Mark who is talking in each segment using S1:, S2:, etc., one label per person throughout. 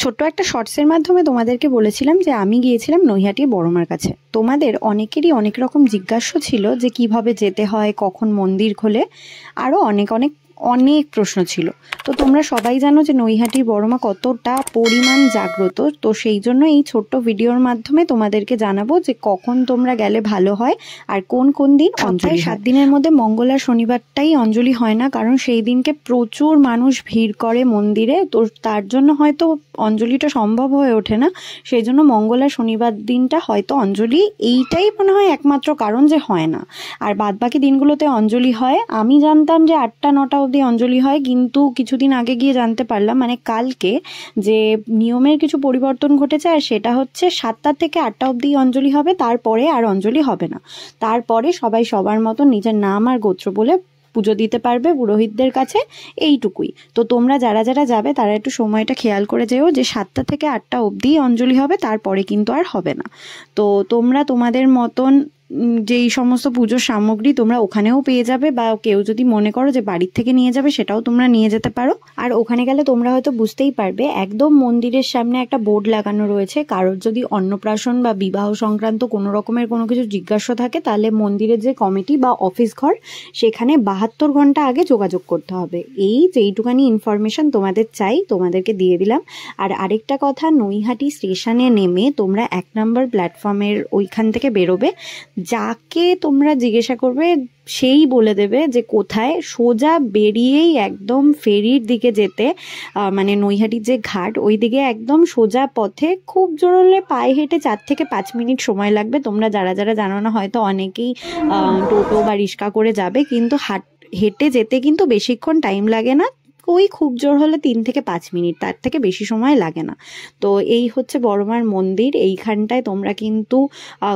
S1: ছোট্ট একটা শর্টসের মাধ্যমে তোমাদেরকে বলেছিলাম যে আমি গিয়েছিলাম নৈহাটি বড়মার কাছে। তোমাদের অনেকেরই অনেক রকম জিজ্ঞাসা ছিল যে কিভাবে যেতে হয়, কখন মন্দির খোলে, আরও অনেক অনেক অনেক প্রশ্ন ছিল। তো তোমরা সবাই জানো যে নৈহাটি বড়মা কতটা পরিমাণ জাগ্রত। তো সেই জন্য এই ছোট্ট ভিডিওর মাধ্যমে তোমাদেরকে জানাবো যে কখন তোমরা গেলে ভালো হয় আর কোন কোন দিন অঞ্জলি। 7 দিনের মধ্যে মঙ্গল আর শনিবারটাই অঞ্জলি হয় না, কারণ সেই দিনকে প্রচুর মানুষ ভিড় করে মন্দিরে। তো তার জন্য হয়তো অঞ্জলিটা সম্ভব হয়ে ওঠে না। সেই জন্য মঙ্গল আর শনিবার দিনটা হয়তো অঞ্জলি, এইটাই মনে হয় একমাত্র কারণ যে হয় না। আর বাদবাকি দিনগুলোতে অঞ্জলি হয়। আমি জানতাম যে 8টা-9টা অবধি অঞ্জলি হয়, কিন্তু কিছুদিন আগে গিয়ে জানতে পারলাম, মানে কালকে, যে নিয়মের কিছু পরিবর্তন ঘটেছে। আর সেটা হচ্ছে 7টা থেকে 8টা অবধি অঞ্জলি হবে, তারপরে আর অঞ্জলি হবে না। তারপরে সবাই সবার মতো নিজের নাম আর গোত্র বলে পুজো দিতে পারবে পুরোহিতদের কাছে, এইটুকুই। তো তোমরা যারা যারা যাবে তারা একটু সময়টা খেয়াল করে যেও যে 7টা থেকে 8টা অবধি অঞ্জলি হবে, তারপরে কিন্তু আর হবে না। তো তোমরা তোমাদের মতন যেই সমস্ত পুজোর সামগ্রী তোমরা ওখানেও পেয়ে যাবে, বা কেউ যদি মনে করো যে বাড়ির থেকে নিয়ে যাবে সেটাও তোমরা নিয়ে যেতে পারো। আর ওখানে গেলে তোমরা হয়তো বুঝতেই পারবে, একদম মন্দিরের সামনে একটা বোর্ড লাগানো রয়েছে। কারোর যদি অন্নপ্রাশন বা বিবাহ সংক্রান্ত কোনো রকমের কোনো কিছু জিজ্ঞাসা থাকে, তাহলে মন্দিরের যে কমিটি বা অফিস ঘর, সেখানে 72 ঘন্টা আগে যোগাযোগ করতে হবে। এই যেইটুখানি ইনফরমেশন তোমাদের চাই তোমাদেরকে দিয়ে দিলাম। আর আরেকটা কথা, নৈহাটি স্টেশনে নেমে তোমরা 1 নম্বর প্ল্যাটফর্মের ওইখান থেকে বেরোবে। যাকে তোমরা জিজ্ঞাসা করবে সেই বলে দেবে যে কোথায়। সোজা বেরিয়েই একদম ফেরির দিকে যেতে, মানে নৈহাটির যে ঘাট, ওই দিকে একদম সোজা পথে, খুব জোর হলে পায়ে হেঁটে 4 থেকে 5 মিনিট সময় লাগবে। তোমরা যারা যারা জানো না, হয়তো অনেকেই টোটো বা রিক্সা করে যাবে, কিন্তু হেঁটে যেতে কিন্তু বেশিক্ষণ টাইম লাগে না। ওই খুব জোর হলে 3 থেকে 5 মিনিট, তার থেকে বেশি সময় লাগে না। তো এই হচ্ছে বড়মার মন্দির। এইখানটায় তোমরা কিন্তু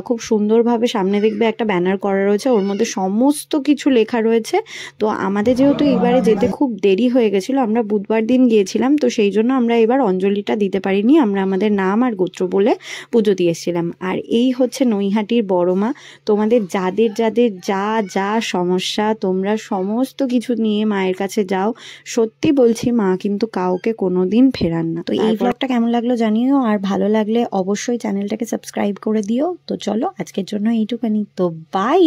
S1: খুব সুন্দরভাবে সামনে দেখবে একটা ব্যানার করা রয়েছে, ওর মধ্যে সমস্ত কিছু লেখা রয়েছে। তো আমাদের যেহেতু এবারে যেতে খুব দেরি হয়ে গেছিলো, আমরা বুধবার দিন গিয়েছিলাম, তো সেই জন্য আমরা এবার অঞ্জলিটা দিতে পারিনি। আমরা আমাদের নাম আর গোত্র বলে পুজো দিয়েছিলাম। আর এই হচ্ছে নৈহাটির বড়মা। তোমাদের যাদের যাদের যা যা সমস্যা, তোমরা সমস্ত কিছু নিয়ে মায়ের কাছে যাও। সত্যি বলছি, মা কিন্তু কাউকে কোনোদিন ফেরান না। তো এই ব্লগটা কেমন লাগলো জানিও, আর ভালো লাগলে অবশ্যই চ্যানেলটাকে সাবস্ক্রাইব করে দিও। তো চলো আজকের জন্য এইটুখানি। তো বাই।